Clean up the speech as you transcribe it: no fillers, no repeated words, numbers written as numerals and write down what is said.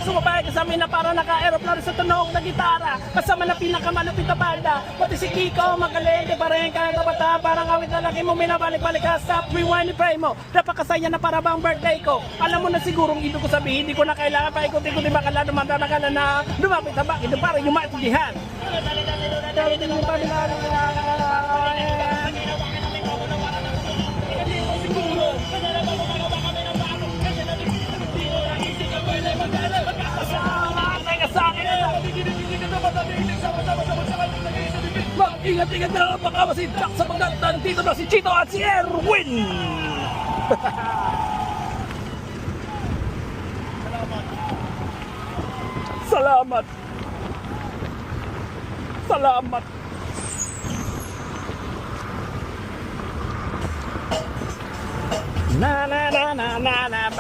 sumabay ka sa amin na para naka-aeroplano sa tunog na gitara. Kasama na pinakamalupit na banda. Pati si Kiko, magaling, di pa rin kaya kabataan. Parang awit na laki mo, minabalik-balik ka. Stop, rewind, pray mo. Napakasaya na para bang birthday ko. Alam mo na sigurong ito ko sabihin, hindi ko na kailangan pa ikot-ikot, bakala dumanda-nakala na lumapit na bakit, para yung maintindihan. Mag-ingat-ingat na baka masintak sa pagdatan. Dito na si Chito at si Erwin. Salamat. Salamat. Na na na na na na